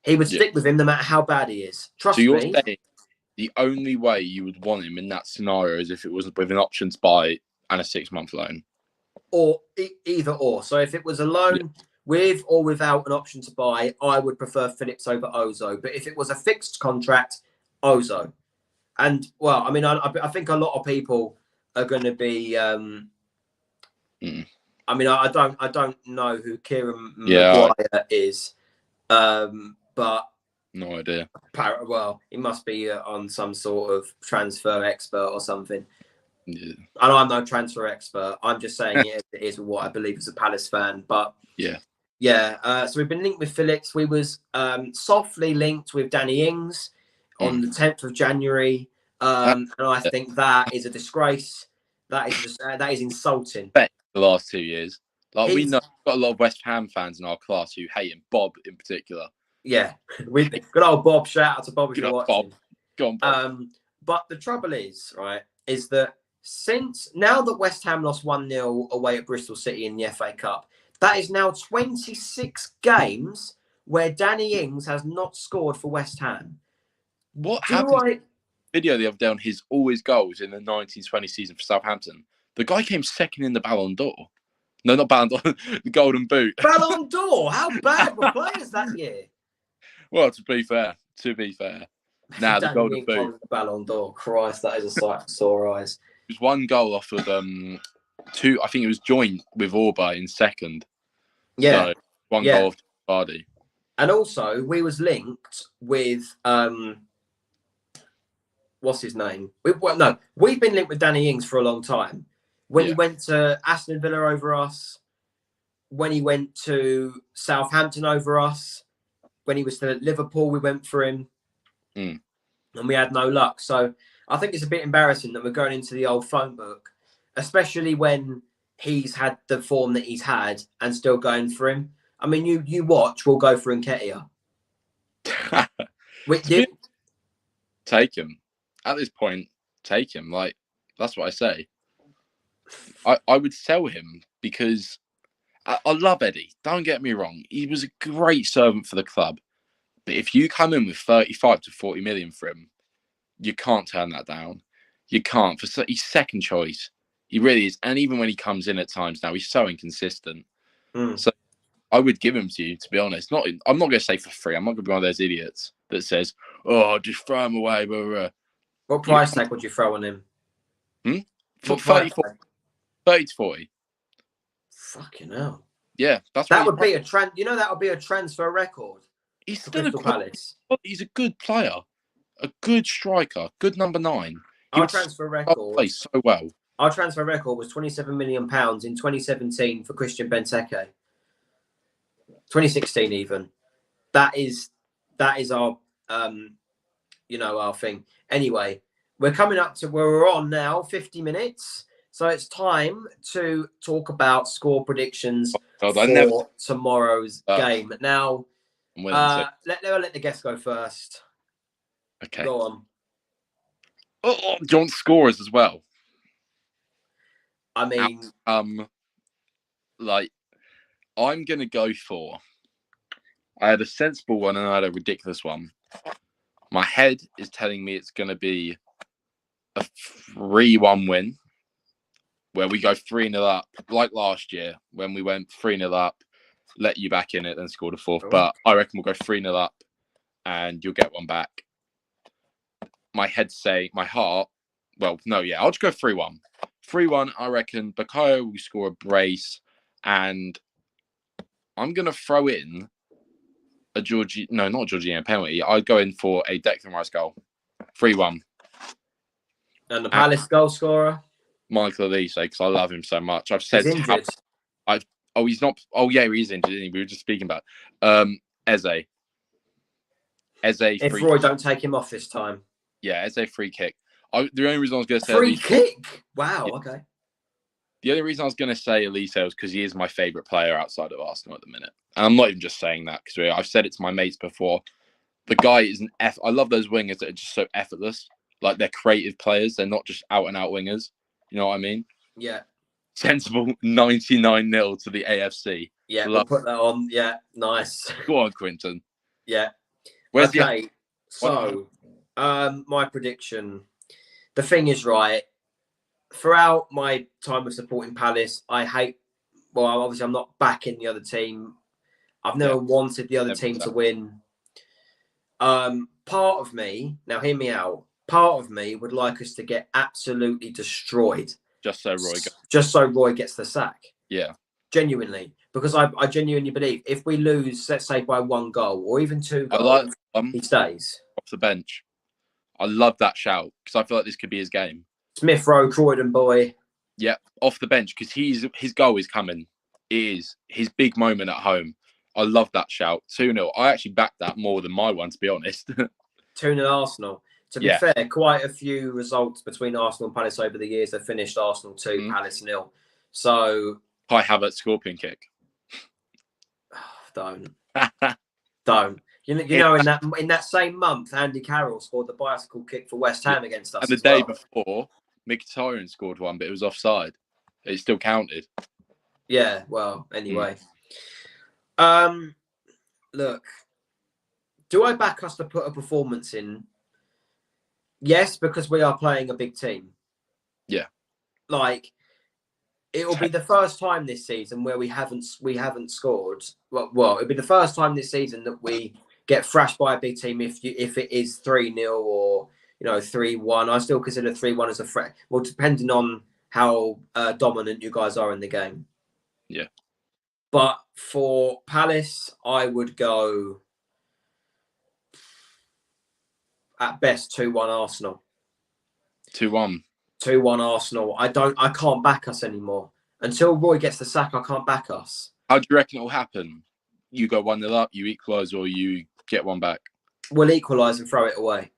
he would stick with him no matter how bad he is. Trust me. So you're saying the only way you would want him in that scenario is if it was with an option to buy and a 6 month loan? Or either or. So if it was a loan with or without an option to buy, I would prefer Phillips over Ozo. But if it was a fixed contract, Ozo. And, well, I mean, I think a lot of people are going to be... I mean, I don't know who Kieran Maguire is, but no idea. Well, he must be on some sort of transfer expert or something. Yeah. I know I'm no transfer expert. I'm just saying it is what I believe as a Palace fan. But so we've been linked with Phillips. We was softly linked with Danny Ings on the 10th of January, and I think that is a disgrace. That is insulting. The last 2 years, like we know, we've got a lot of West Ham fans in our class who hate him. Bob in particular. Yeah, good old Bob. Shout out to Bob if you're watching. Bob. Go on, Bob. But the trouble is that since now that West Ham lost 1-0 away at Bristol City in the FA Cup, that is now 26 games where Danny Ings has not scored for West Ham. What happened? Video the other day on his always goals in the 1920 season for Southampton. The guy came second in the Ballon d'Or. No, not Ballon d'Or, the Golden Boot. Ballon d'Or? How bad were players that year? Well, to be fair. Now the Golden Boot. The Ballon d'Or. Christ, that is a sight for sore eyes. It was one goal off of two. I think it was joint with Orba in second. Yeah. So one goal off Vardy. And also, we was linked with what's his name? We've been linked with Danny Ings for a long time. When he went to Aston Villa over us, when he went to Southampton over us, when he was still at Liverpool, we went for him, and we had no luck. So I think it's a bit embarrassing that we're going into the old phone book, especially when he's had the form that he's had and still going for him. I mean, you watch, we'll go for Nketiah. Take him. At this point, take him. Like, that's what I say. I would sell him because I love Eddie. Don't get me wrong. He was a great servant for the club. But if you come in with 35 to 40 million for him, you can't turn that down. You can't. He's second choice. He really is. And even when he comes in at times now, he's so inconsistent. So I would give him to you, to be honest. I'm not going to say for free. I'm not going to be one of those idiots that says, "Oh, just throw him away." What price tag would you throw on him? For 30 to 40. Fucking hell. Yeah, that would be that would be a transfer record. He's still he's a good player, a good striker, good number 9. Our transfer record plays so well. Our transfer record was £27 million in 2017 for Christian Benteke. 2016 even. that is our our thing. Anyway, we're coming up to where we're on now, 50 minutes. So it's time to talk about score predictions for tomorrow's game. Now, let the guests go first. Okay. Go on. Oh, do you want scorers as well? I mean, I'm gonna go for. I had a sensible one and I had a ridiculous one. My head is telling me it's gonna be a 3-1 win, where we go 3-0 up, like last year when we went 3-0 up, let you back in it, then scored a fourth. But I reckon we'll go 3-0 up, and you'll get one back. My heart. Well, no, yeah, I'll just go 3-1. 3-1, I reckon Bakayo will score a brace, and I'm going to throw in a not Jorginho penalty. I'd go in for a Declan Rice goal. 3-1. And the Palace goal scorer? Michael Elise, because I love him so much. I've said he's injured. He's not. Oh, yeah, he is injured. We were just speaking about Eze. If Roy don't take him off this time. Yeah, Eze free kick. The only reason I was going to say free kick. Wow. Yeah. Okay. The only reason I was going to say Elise was because he is my favourite player outside of Arsenal at the minute, and I'm not even just saying that because I've said it to my mates before. The guy is an I love those wingers that are just so effortless. Like they're creative players. They're not just out and out wingers. You know what I mean? Yeah. Sensible 99-0 to the AFC. Yeah, we'll put that on. Yeah, nice. Go on, Quinton. Yeah. Where's my prediction. The thing is, right, throughout my time of supporting Palace, obviously I'm not backing the other team. I've never wanted the other team to win. Part of me, now hear me out, part of me would like us to get absolutely destroyed. Just so Roy gets the sack. Yeah. Genuinely. Because I genuinely believe if we lose, let's say by 1 goal or even 2 goals, he stays. Off the bench. I love that shout because I feel like this could be his game. Smith Rowe, Croydon boy. Yeah, off the bench because his goal is coming. It is his big moment at home. I love that shout. 2-0. I actually backed that more than my one, to be honest. 2-0 Arsenal. To be fair, quite a few results between Arsenal and Palace over the years. They finished Arsenal 2, Palace 0. So Kai Havertz scorpion kick. Don't. You know, in that same month, Andy Carroll scored the bicycle kick for West Ham against us. And the day before, Mkhitaryan scored one, but it was offside. It still counted. Yeah. Well, anyway. Look, do I back us to put a performance in? Yes, because we are playing a big team. Yeah. Like, it will be the first time this season where we haven't scored. Well, it'll be the first time this season that we get thrashed by a big team. If it is 3-0 or 3-1, I still consider 3-1 as a threat. Well, depending on how dominant you guys are in the game. Yeah. But for Palace, I would go at best 2-1 Arsenal. 2-1. 2-1 Arsenal. I can't back us anymore. Until Roy gets the sack, I can't back us. How do you reckon it will happen? You go 1-0 up, you equalise, or you get one back? We'll equalise and throw it away.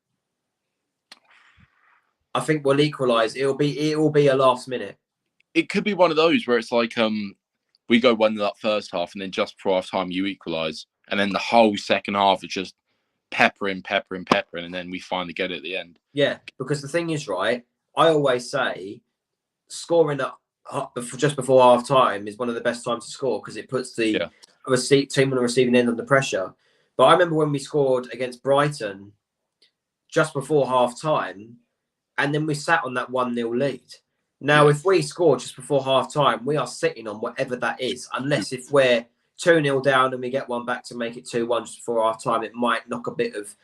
I think we'll equalise. It will be a last minute. It could be one of those where it's like we go 1-0 up first half, and then just before half time you equalise, and then the whole second half is just peppering, and then we finally get it at the end. Yeah, because the thing is, right, I always say scoring just before half time is one of the best times to score because it puts the team on the receiving end under pressure. But I remember when we scored against Brighton just before half time, and then we sat on that 1-0 lead. Now, if we score just before half time, we are sitting on whatever that is, unless if we're 2-0 down and we get one back to make it 2-1 just before half time, it might knock a bit of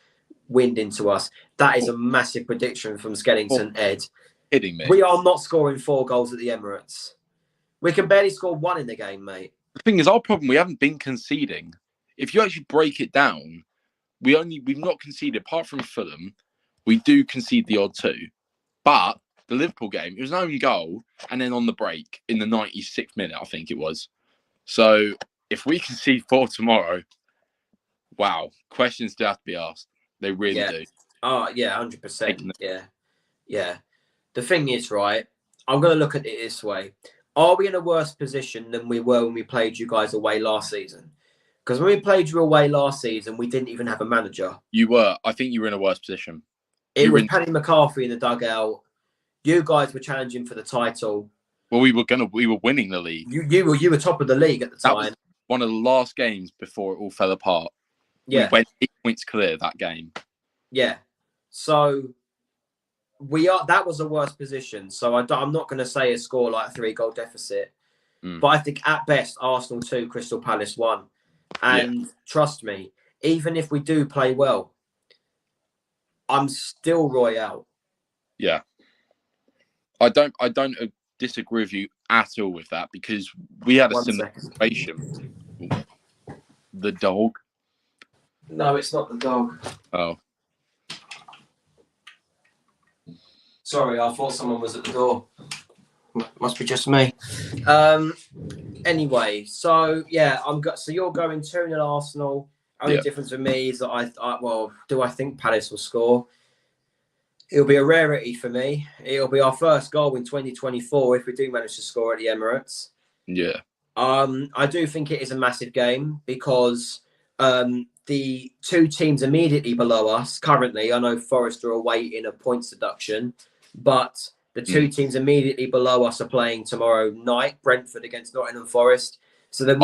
wind into us. That is a massive prediction from Skellington Ed. Kidding me. We are not scoring 4 goals at the Emirates. We can barely score 1 in the game, mate. The thing is, our problem, we haven't been conceding. If you actually break it down, we've not conceded, apart from Fulham, we do concede the odd 2. But the Liverpool game, it was an own goal, and then on the break in the 96th minute, I think it was. So if we concede 4 tomorrow, Wow. Questions do have to be asked. They really do. Oh, yeah, 100%. Yeah. Yeah. The thing is, right, I'm going to look at it this way. Are we in a worse position than we were when we played you guys away last season? Because when we played you away last season, we didn't even have a manager. You were. I think you were in a worse position. It was Paddy McCarthy in the dugout. You guys were challenging for the title. Well, we were winning the league. You were top of the league at the time. Was one of the last games before it all fell apart. Yeah. We went 8 points clear that game. Yeah. So that was a worse position. So I'm not going to say a score like a 3-goal deficit. But I think at best, Arsenal 2, Crystal Palace 1. And trust me, even if we do play well, I'm still Royale. Yeah. I don't disagree with you at all with that, because we had a similar situation. The dog? No, it's not the dog. Oh. Sorry, I thought someone was at the door. Must be just me. Anyway, so yeah, so you're going 2-0 Arsenal. Only difference with me is that do I think Palace will score? It'll be a rarity for me. It'll be our first goal in 2024 if we do manage to score at the Emirates. Yeah. I do think it is a massive game because the two teams immediately below us currently, I know Forest are away in a points deduction, but the two teams immediately below us are playing tomorrow night, Brentford against Nottingham Forest. So there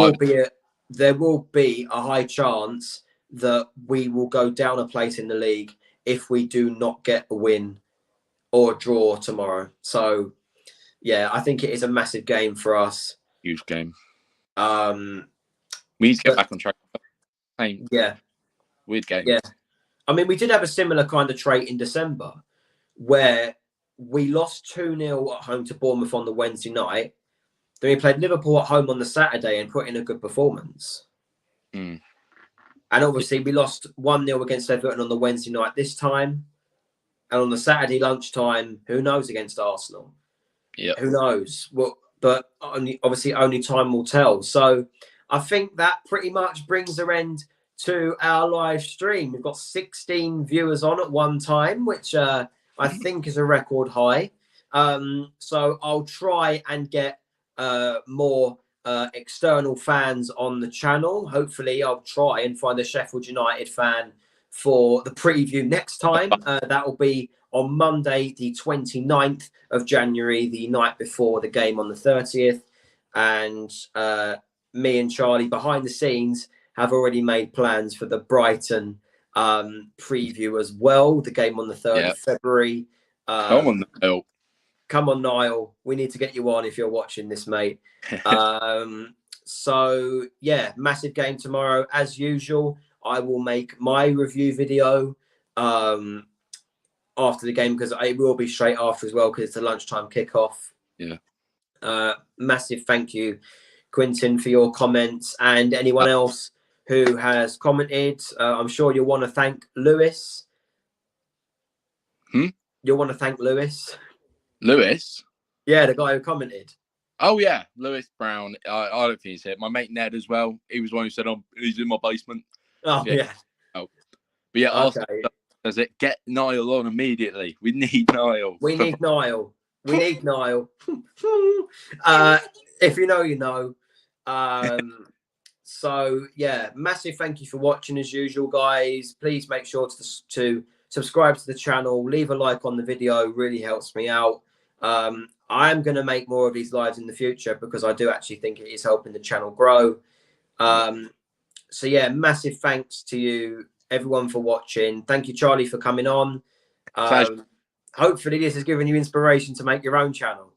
will be a high chance that we will go down a place in the league if we do not get a win or draw tomorrow. So, yeah, I think it is a massive game for us. Huge game. We need to get back on track. Weird game. Yeah. I mean, we did have a similar kind of trait in December where we lost 2-0 at home to Bournemouth on the Wednesday night. Then we played Liverpool at home on the Saturday and put in a good performance. And obviously we lost 1-0 against Everton on the Wednesday night this time. And on the Saturday lunchtime, who knows against Arsenal? Yeah. Who knows? Well, but obviously only time will tell. So I think that pretty much brings an end to our live stream. We've got 16 viewers on at one time, which I think is a record high. So I'll try and get more external fans on the channel. Hopefully I'll try and find a Sheffield United fan for the preview next time. That will be on Monday, the 29th of January, the night before the game on the 30th. And me and Charlie behind the scenes have already made plans for the Brighton preview as well. The game on the 3rd of February. Come on, Niall. Come on, Niall. We need to get you on if you're watching this, mate. So, yeah, massive game tomorrow. As usual, I will make my review video after the game because it will be straight after as well because it's a lunchtime kickoff. Yeah. Massive thank you, Quintin, for your comments and anyone else who has commented. I'm sure you'll want to thank Lewis. You'll want to thank Lewis. Lewis? Yeah, the guy who commented. Oh, yeah. Lewis Brown. I don't think he's here. My mate Ned as well. He was one who said, he's in my basement. Oh, yeah. Oh. But yeah, okay. Does it get Niall on immediately? We need Niall. We need Niall. We need Niall. If you know, you know. So, yeah, massive thank you for watching as usual, guys. Please make sure to subscribe to the channel. Leave a like on the video. Really helps me out. I'm going to make more of these lives in the future because I do actually think it is helping the channel grow. So, yeah, massive thanks to you, everyone, for watching. Thank you, Charlie, for coming on. Hopefully this has given you inspiration to make your own channel.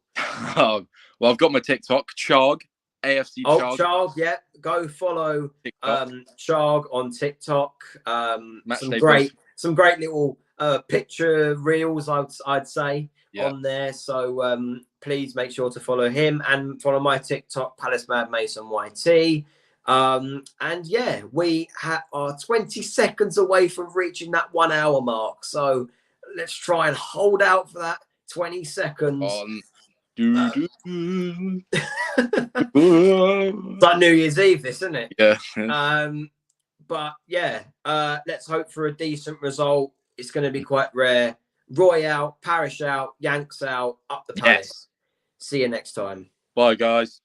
Well, I've got my TikTok, Charg, AFC Charg. Charg, yeah. Go follow Charg on TikTok. Some great little picture reels, I'd say, on there. So please make sure to follow him and follow my TikTok, Palace Mad Mason YT. And yeah, we are 20 seconds away from reaching that 1 hour mark. So let's try and hold out for that 20 seconds. It's like New Year's Eve, this, isn't it? Yeah. But yeah, let's hope for a decent result. It's going to be quite rare. Roy out, Parish out, Yanks out, up the Palace. Yes. See you next time. Bye, guys.